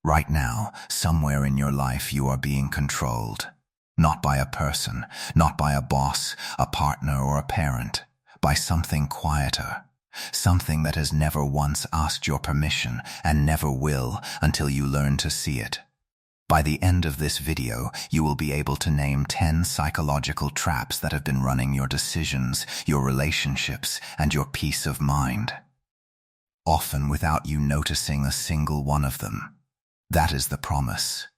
Right now, somewhere in your life you are being controlled. Not by a person, not by a boss, a partner, or a parent, by something quieter. Something that has never once asked your permission and never will until you learn to see it. By the end of this video, you will be able to name 10 psychological traps that have been running your decisions, your relationships, and your peace of mind. Often without you noticing a single one of them. That is the promise.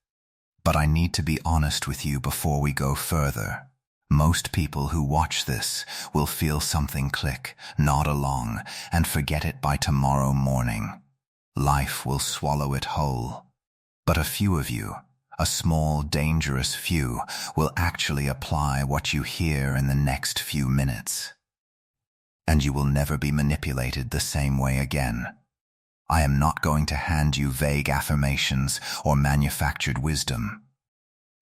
But I need to be honest with you before we go further. Most people who watch this will feel something click, nod along, and forget it by tomorrow morning. Life will swallow it whole. But a few of you, a small, dangerous few, will actually apply what you hear in the next few minutes. And you will never be manipulated the same way again. I am not going to hand you vague affirmations or manufactured wisdom.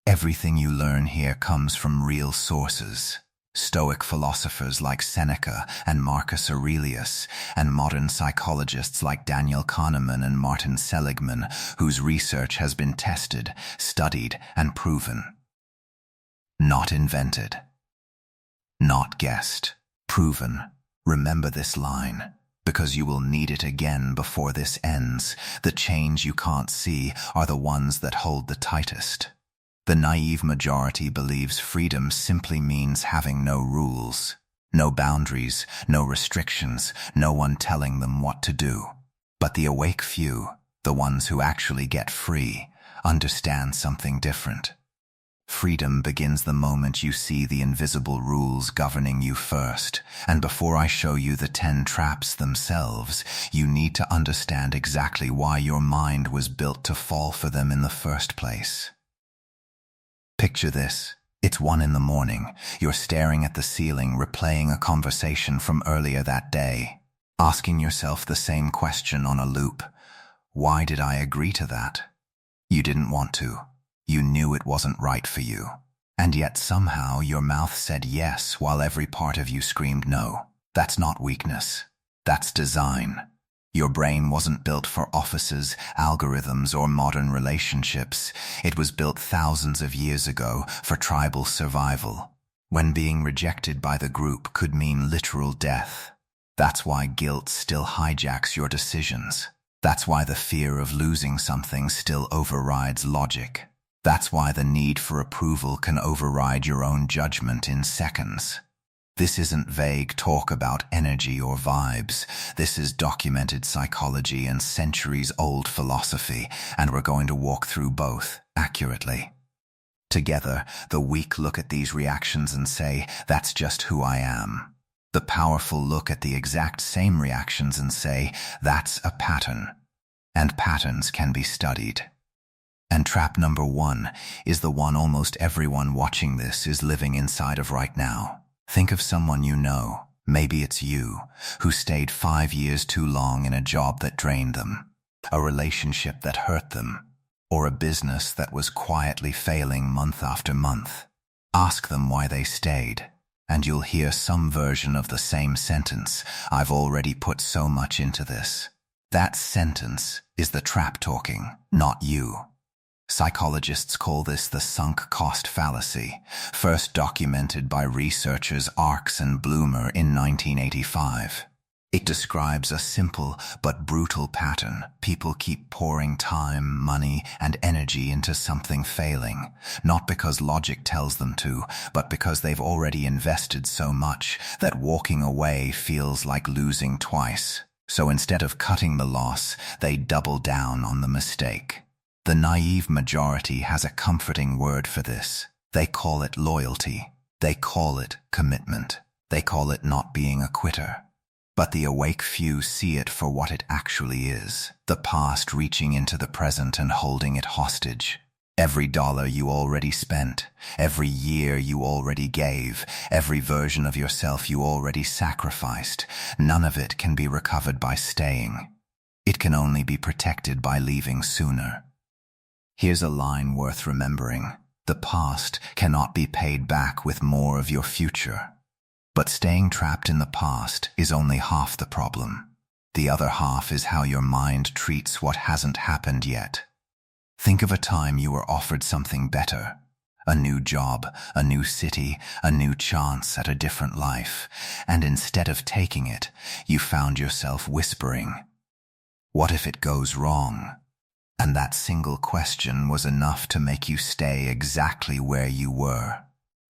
Everything you learn here comes from real sources. Stoic philosophers like Seneca and Marcus Aurelius, and modern psychologists like Daniel Kahneman and Martin Seligman, whose research has been tested, studied, and proven. Not invented. Not guessed. Proven. Remember this line, because you will need it again before this ends. The chains you can't see are the ones that hold the tightest. The naive majority believes freedom simply means having no rules, no boundaries, no restrictions, no one telling them what to do. But the awake few, the ones who actually get free, understand something different. Freedom begins the moment you see the invisible rules governing you first, and before I show you the 10 traps themselves, you need to understand exactly why your mind was built to fall for them in the first place. Picture this. It's 1 in the morning. You're staring at the ceiling, replaying a conversation from earlier that day, asking yourself the same question on a loop. Why did I agree to that? You didn't want to. You knew it wasn't right for you. And yet somehow your mouth said yes while every part of you screamed no. That's not weakness. That's design. Your brain wasn't built for offices, algorithms, or modern relationships. It was built thousands of years ago for tribal survival, when being rejected by the group could mean literal death. That's why guilt still hijacks your decisions. That's why the fear of losing something still overrides logic. That's why the need for approval can override your own judgment in seconds. This isn't vague talk about energy or vibes. This is documented psychology and centuries-old philosophy, and we're going to walk through both accurately. Together, the weak look at these reactions and say, that's just who I am. The powerful look at the exact same reactions and say, that's a pattern. And patterns can be studied. And trap number 1 is the one almost everyone watching this is living inside of right now. Think of someone you know, maybe it's you, who stayed 5 years too long in a job that drained them, a relationship that hurt them, or a business that was quietly failing month after month. Ask them why they stayed, and you'll hear some version of the same sentence. I've already put so much into this. That sentence is the trap talking, not you. Psychologists call this the sunk cost fallacy, first documented by researchers Arks and Bloomer in 1985. It describes a simple but brutal pattern. People keep pouring time, money, and energy into something failing, not because logic tells them to, but because they've already invested so much that walking away feels like losing twice. So instead of cutting the loss, they double down on the mistake. The naive majority has a comforting word for this. They call it loyalty. They call it commitment. They call it not being a quitter. But the awake few see it for what it actually is. The past reaching into the present and holding it hostage. Every dollar you already spent, every year you already gave, every version of yourself you already sacrificed, none of it can be recovered by staying. It can only be protected by leaving sooner. Here's a line worth remembering. The past cannot be paid back with more of your future. But staying trapped in the past is only half the problem. The other half is how your mind treats what hasn't happened yet. Think of a time you were offered something better. A new job, a new city, a new chance at a different life, and instead of taking it, you found yourself whispering, "What if it goes wrong?" And that single question was enough to make you stay exactly where you were.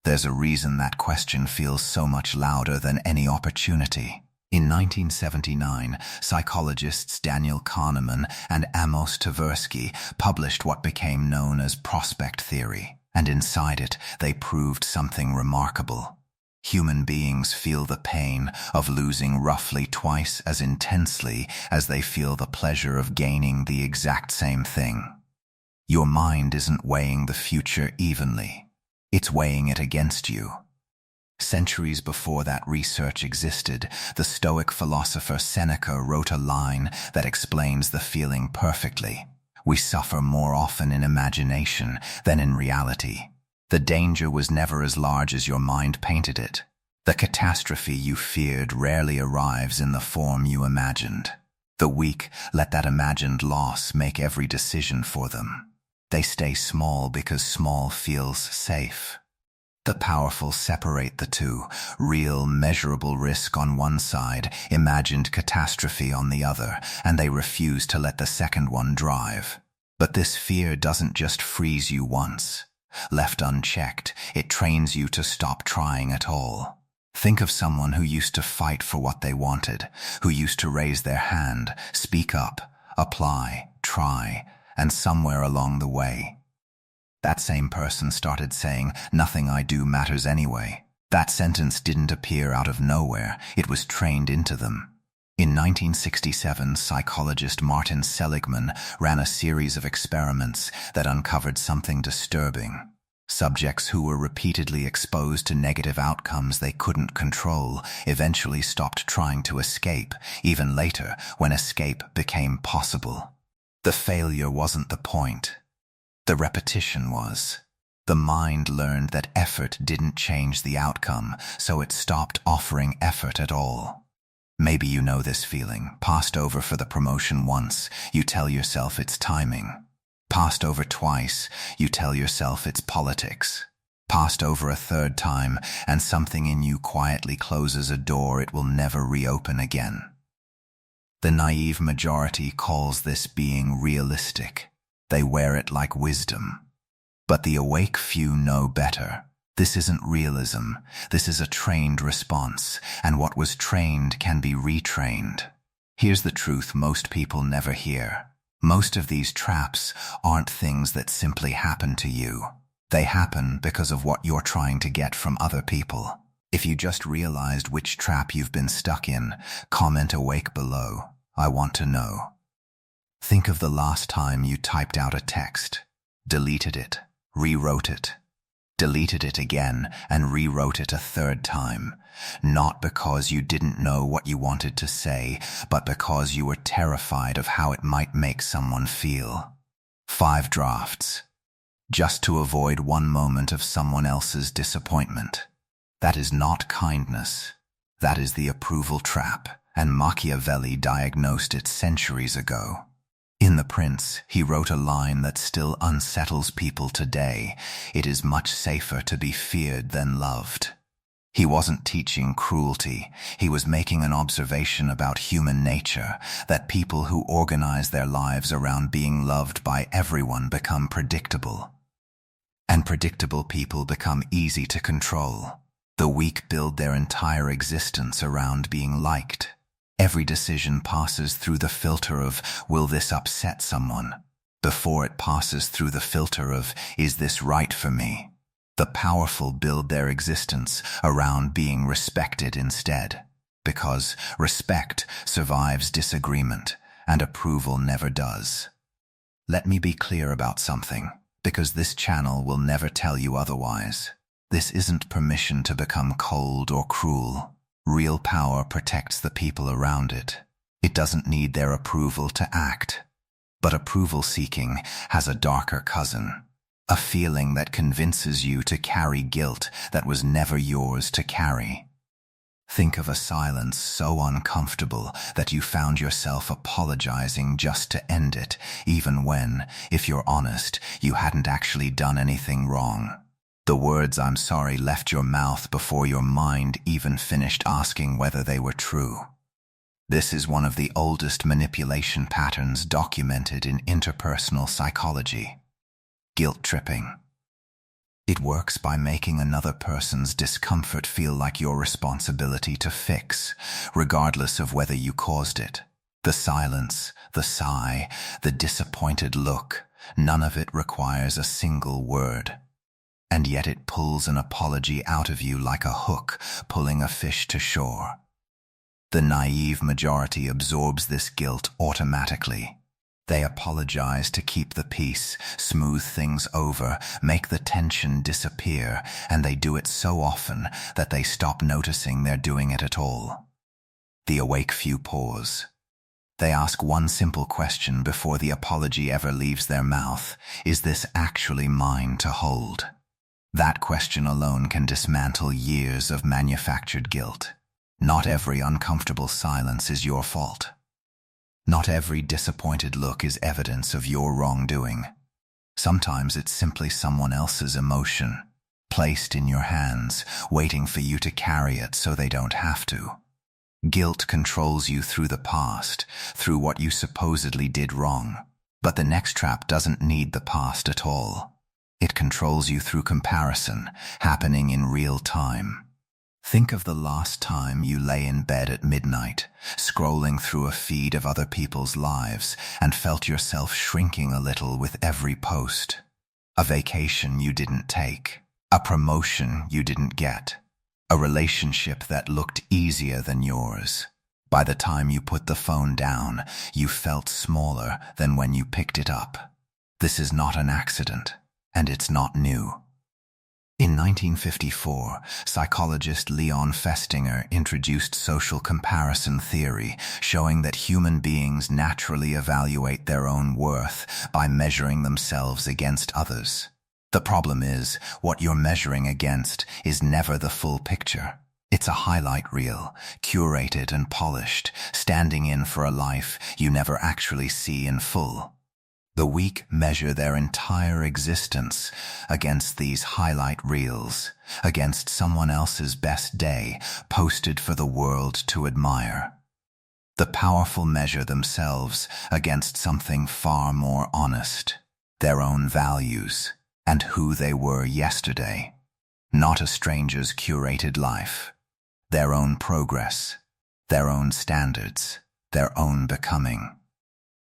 There's a reason that question feels so much louder than any opportunity. In 1979, psychologists Daniel Kahneman and Amos Tversky published what became known as prospect theory, and inside it, they proved something remarkable. Human beings feel the pain of losing roughly twice as intensely as they feel the pleasure of gaining the exact same thing. Your mind isn't weighing the future evenly. It's weighing it against you. Centuries before that research existed, the Stoic philosopher Seneca wrote a line that explains the feeling perfectly. We suffer more often in imagination than in reality. The danger was never as large as your mind painted it. The catastrophe you feared rarely arrives in the form you imagined. The weak let that imagined loss make every decision for them. They stay small because small feels safe. The powerful separate the two, real, measurable risk on one side, imagined catastrophe on the other, and they refuse to let the second one drive. But this fear doesn't just freeze you once. Left unchecked, it trains you to stop trying at all. Think of someone who used to fight for what they wanted, who used to raise their hand, speak up, apply, try, and somewhere along the way, that same person started saying, "Nothing I do matters anyway." That sentence didn't appear out of nowhere, it was trained into them. In 1967, psychologist Martin Seligman ran a series of experiments that uncovered something disturbing. Subjects who were repeatedly exposed to negative outcomes they couldn't control eventually stopped trying to escape, even later when escape became possible. The failure wasn't the point. The repetition was. The mind learned that effort didn't change the outcome, so it stopped offering effort at all. Maybe you know this feeling. Passed over for the promotion once, you tell yourself it's timing. Passed over twice, you tell yourself it's politics. Passed over a third time, and something in you quietly closes a door it will never reopen again. The naive majority calls this being realistic. They wear it like wisdom. But the awake few know better. This isn't realism. This is a trained response, and what was trained can be retrained. Here's the truth most people never hear. Most of these traps aren't things that simply happen to you. They happen because of what you're trying to get from other people. If you just realized which trap you've been stuck in, comment awake below. I want to know. Think of the last time you typed out a text, deleted it, rewrote it, deleted it again, and rewrote it a third time, not because you didn't know what you wanted to say, but because you were terrified of how it might make someone feel. 5 drafts, just to avoid one moment of someone else's disappointment. That is not kindness. That is the approval trap, and Machiavelli diagnosed it centuries ago. In The Prince, he wrote a line that still unsettles people today. It is much safer to be feared than loved. He wasn't teaching cruelty. He was making an observation about human nature, that people who organize their lives around being loved by everyone become predictable. And predictable people become easy to control. The weak build their entire existence around being liked. Every decision passes through the filter of, will this upset someone? Before it passes through the filter of, is this right for me? The powerful build their existence around being respected instead, because respect survives disagreement, and approval never does. Let me be clear about something, because this channel will never tell you otherwise. This isn't permission to become cold or cruel. Real power protects the people around it. It doesn't need their approval to act. But approval seeking has a darker cousin, a feeling that convinces you to carry guilt that was never yours to carry. Think of a silence so uncomfortable that you found yourself apologizing just to end it, even when, if you're honest, you hadn't actually done anything wrong. The words "I'm sorry" left your mouth before your mind even finished asking whether they were true. This is one of the oldest manipulation patterns documented in interpersonal psychology. Guilt tripping. It works by making another person's discomfort feel like your responsibility to fix, regardless of whether you caused it. The silence, the sigh, the disappointed look, none of it requires a single word. And yet it pulls an apology out of you like a hook pulling a fish to shore. The naive majority absorbs this guilt automatically. They apologize to keep the peace, smooth things over, make the tension disappear, and they do it so often that they stop noticing they're doing it at all. The awake few pause. They ask one simple question before the apology ever leaves their mouth: is this actually mine to hold? That question alone can dismantle years of manufactured guilt. Not every uncomfortable silence is your fault. Not every disappointed look is evidence of your wrongdoing. Sometimes it's simply someone else's emotion, placed in your hands, waiting for you to carry it so they don't have to. Guilt controls you through the past, through what you supposedly did wrong. But the next trap doesn't need the past at all. It controls you through comparison, happening in real time. Think of the last time you lay in bed at midnight, scrolling through a feed of other people's lives, and felt yourself shrinking a little with every post. A vacation you didn't take, a promotion you didn't get, a relationship that looked easier than yours. By the time you put the phone down, you felt smaller than when you picked it up. This is not an accident, and it's not new. In 1954, psychologist Leon Festinger introduced social comparison theory, showing that human beings naturally evaluate their own worth by measuring themselves against others. The problem is, what you're measuring against is never the full picture. It's a highlight reel, curated and polished, standing in for a life you never actually see in full. The weak measure their entire existence against these highlight reels, against someone else's best day posted for the world to admire. The powerful measure themselves against something far more honest, their own values and who they were yesterday. Not a stranger's curated life, their own progress, their own standards, their own becoming.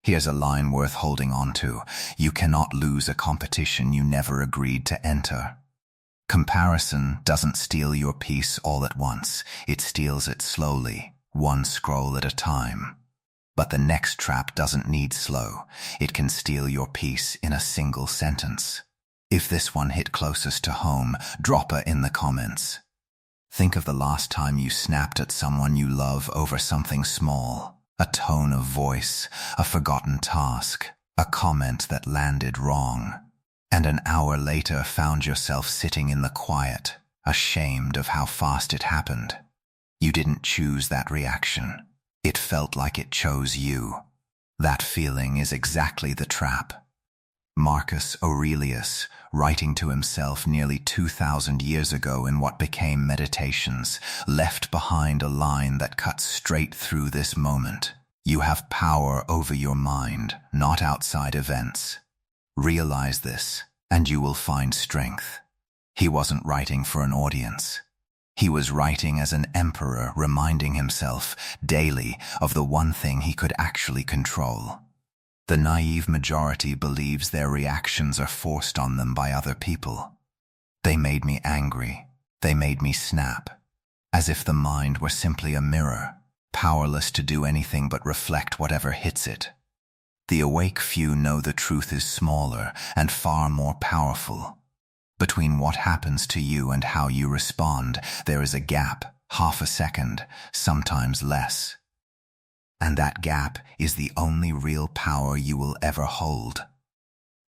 Here's a line worth holding on to: you cannot lose a competition you never agreed to enter. Comparison doesn't steal your peace all at once. It steals it slowly, one scroll at a time. But the next trap doesn't need slow. It can steal your peace in a single sentence. If this one hit closest to home, drop it in the comments. Think of the last time you snapped at someone you love over something small. A tone of voice, a forgotten task, a comment that landed wrong, and an hour later found yourself sitting in the quiet, ashamed of how fast it happened. You didn't choose that reaction. It felt like it chose you. That feeling is exactly the trap. Marcus Aurelius, writing to himself nearly 2,000 years ago in what became Meditations, left behind a line that cuts straight through this moment. You have power over your mind, not outside events. Realize this, and you will find strength. He wasn't writing for an audience. He was writing as an emperor, reminding himself daily of the one thing he could actually control. The naive majority believes their reactions are forced on them by other people. They made me angry. They made me snap. As if the mind were simply a mirror, powerless to do anything but reflect whatever hits it. The awake few know the truth is smaller and far more powerful. Between what happens to you and how you respond, there is a gap, half a second, sometimes less. And that gap is the only real power you will ever hold.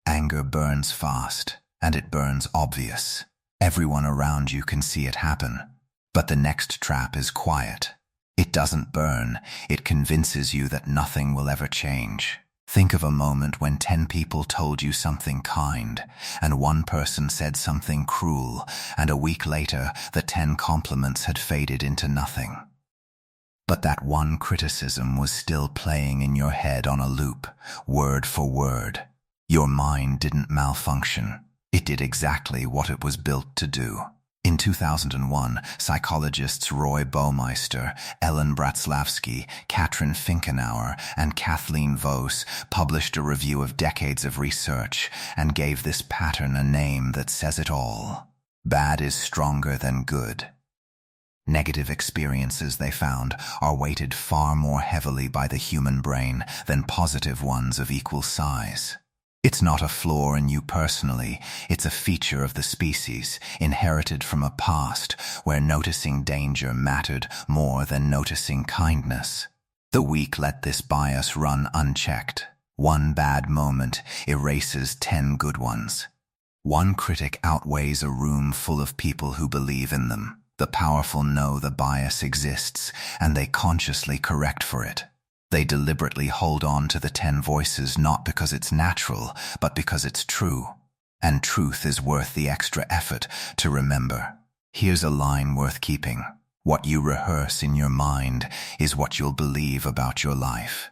Anger burns fast, and it burns obvious. Everyone around you can see it happen. But the next trap is quiet. It doesn't burn, it convinces you that nothing will ever change. Think of a moment when 10 people told you something kind, and one person said something cruel, and a week later the 10 compliments had faded into nothing. But that one criticism was still playing in your head on a loop, word for word. Your mind didn't malfunction. It did exactly what it was built to do. In 2001, psychologists Roy Baumeister, Ellen Bratzlavsky, Katrin Finkenauer, and Kathleen Vos published a review of decades of research and gave this pattern a name that says it all. Bad is stronger than good. Negative experiences, they found, are weighted far more heavily by the human brain than positive ones of equal size. It's not a flaw in you personally, it's a feature of the species, inherited from a past where noticing danger mattered more than noticing kindness. The weak let this bias run unchecked. One bad moment erases 10 good ones. One critic outweighs a room full of people who believe in them. The powerful know the bias exists, and they consciously correct for it. They deliberately hold on to the 10 voices not because it's natural, but because it's true. And truth is worth the extra effort to remember. Here's a line worth keeping. What you rehearse in your mind is what you'll believe about your life.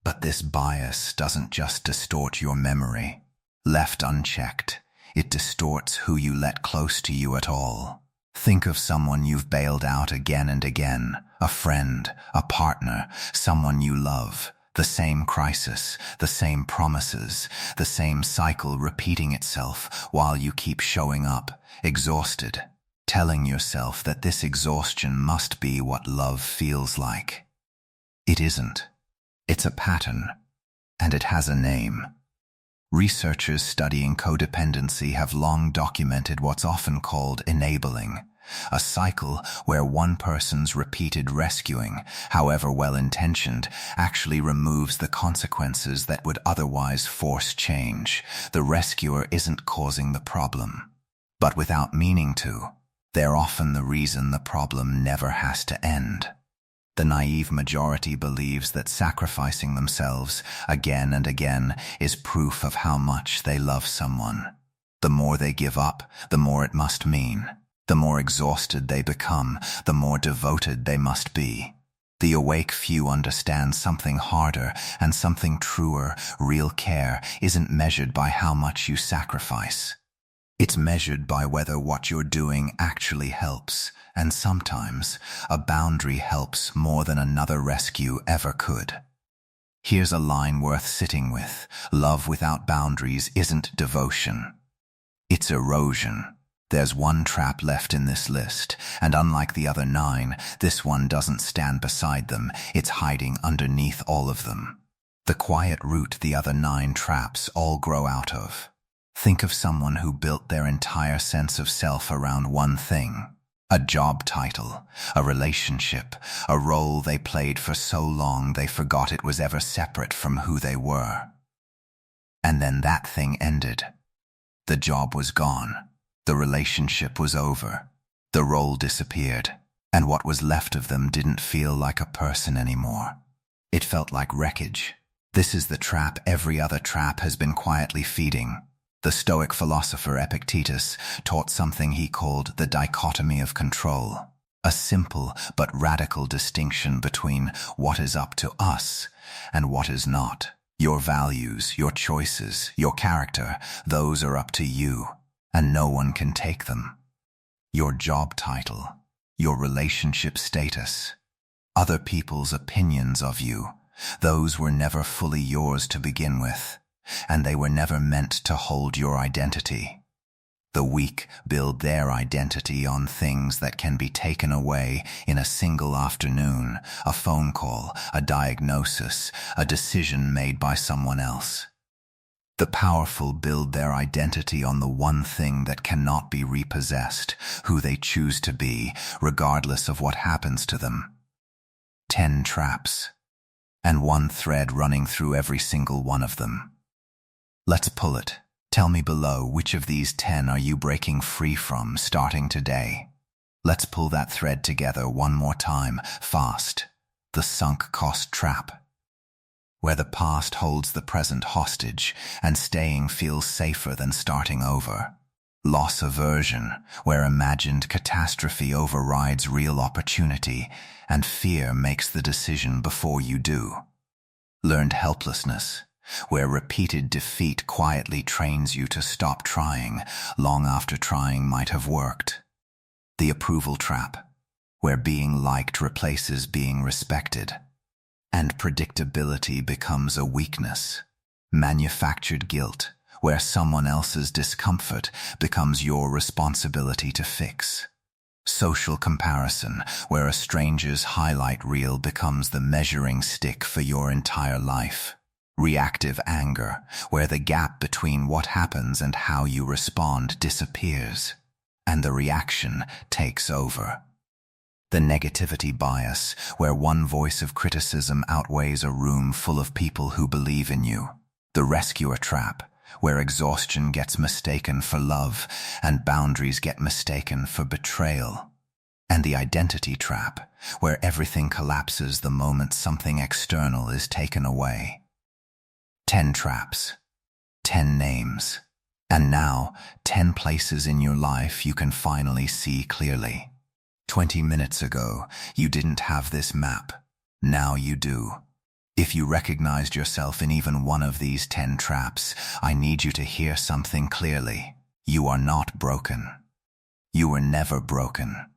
But this bias doesn't just distort your memory. Left unchecked, it distorts who you let close to you at all. Think of someone you've bailed out again and again, a friend, a partner, someone you love. The same crisis, the same promises, the same cycle repeating itself while you keep showing up, exhausted, telling yourself that this exhaustion must be what love feels like. It isn't. It's a pattern, and it has a name. Researchers studying codependency have long documented what's often called enabling, a cycle where one person's repeated rescuing, however well-intentioned, actually removes the consequences that would otherwise force change. The rescuer isn't causing the problem, but without meaning to, they're often the reason the problem never has to end. The naive majority believes that sacrificing themselves again and again is proof of how much they love someone. The more they give up, the more it must mean. The more exhausted they become, the more devoted they must be. The awake few understand something harder and something truer. Real care isn't measured by how much you sacrifice. It's measured by whether what you're doing actually helps, and sometimes a boundary helps more than another rescue ever could. Here's a line worth sitting with. Love without boundaries isn't devotion. It's erosion. There's one trap left in this list, and unlike the other 9, this one doesn't stand beside them. It's hiding underneath all of them. The quiet root the other 9 traps all grow out of. Think of someone who built their entire sense of self around one thing. A job title, a relationship, a role they played for so long they forgot it was ever separate from who they were. And then that thing ended. The job was gone. The relationship was over. The role disappeared. And what was left of them didn't feel like a person anymore. It felt like wreckage. This is the trap every other trap has been quietly feeding. The Stoic philosopher Epictetus taught something he called the dichotomy of control, a simple but radical distinction between what is up to us and what is not. Your values, your choices, your character, those are up to you, and no one can take them. Your job title, your relationship status, other people's opinions of you, those were never fully yours to begin with. And they were never meant to hold your identity. The weak build their identity on things that can be taken away in a single afternoon, a phone call, a diagnosis, a decision made by someone else. The powerful build their identity on the one thing that cannot be repossessed, who they choose to be, regardless of what happens to them. 10 traps, and one thread running through every single one of them. Let's pull it. Tell me below, which of these 10 are you breaking free from starting today? Let's pull that thread together one more time, fast. The sunk cost trap. Where the past holds the present hostage and staying feels safer than starting over. Loss aversion, where imagined catastrophe overrides real opportunity and fear makes the decision before you do. Learned helplessness, where repeated defeat quietly trains you to stop trying long after trying might have worked. The approval trap, where being liked replaces being respected, and predictability becomes a weakness. Manufactured guilt, where someone else's discomfort becomes your responsibility to fix. Social comparison, where a stranger's highlight reel becomes the measuring stick for your entire life. Reactive anger, where the gap between what happens and how you respond disappears, and the reaction takes over. The negativity bias, where one voice of criticism outweighs a room full of people who believe in you. The rescuer trap, where exhaustion gets mistaken for love and boundaries get mistaken for betrayal. And the identity trap, where everything collapses the moment something external is taken away. 10 traps, 10 names, and now 10 places in your life you can finally see clearly. 20 minutes ago, you didn't have this map. Now you do. If you recognized yourself in even one of these 10 traps, I need you to hear something clearly. You are not broken. You were never broken.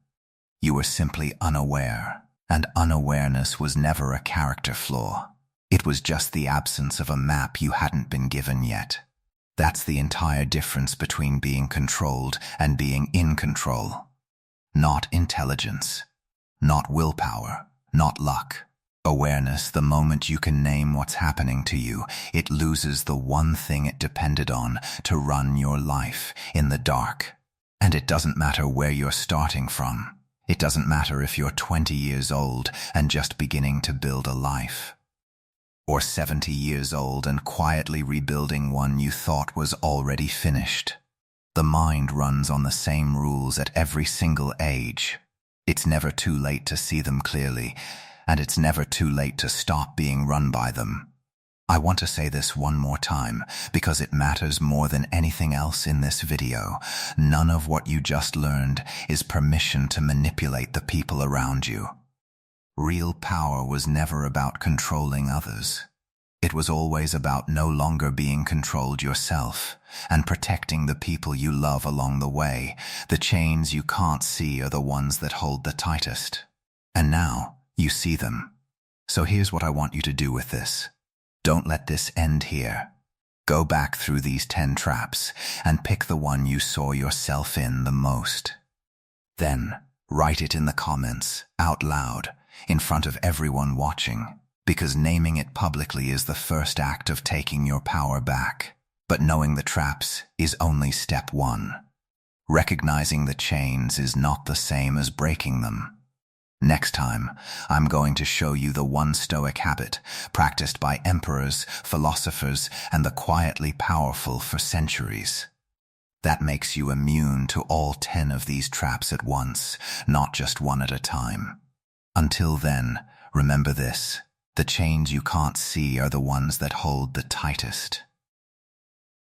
You were simply unaware, and unawareness was never a character flaw. It was just the absence of a map you hadn't been given yet. That's the entire difference between being controlled and being in control. Not intelligence, not willpower, not luck. Awareness, the moment you can name what's happening to you, it loses the one thing it depended on to run your life in the dark. And it doesn't matter where you're starting from. It doesn't matter if you're 20 years old and just beginning to build a life, or 70 years old and quietly rebuilding one you thought was already finished. The mind runs on the same rules at every single age. It's never too late to see them clearly, and it's never too late to stop being run by them. I want to say this one more time because it matters more than anything else in this video. None of what you just learned is permission to manipulate the people around you. Real power was never about controlling others. It was always about no longer being controlled yourself and protecting the people you love along the way. The chains you can't see are the ones that hold the tightest. And now you see them. So here's what I want you to do with this. Don't let this end here. Go back through these 10 traps and pick the one you saw yourself in the most. Then write it in the comments, out loud, in front of everyone watching, because naming it publicly is the first act of taking your power back. But knowing the traps is only step 1. Recognizing the chains is not the same as breaking them. Next time, I'm going to show you the one Stoic habit practiced by emperors, philosophers, and the quietly powerful for centuries. That makes you immune to all 10 of these traps at once, not just one at a time. Until then, remember this: the chains you can't see are the ones that hold the tightest.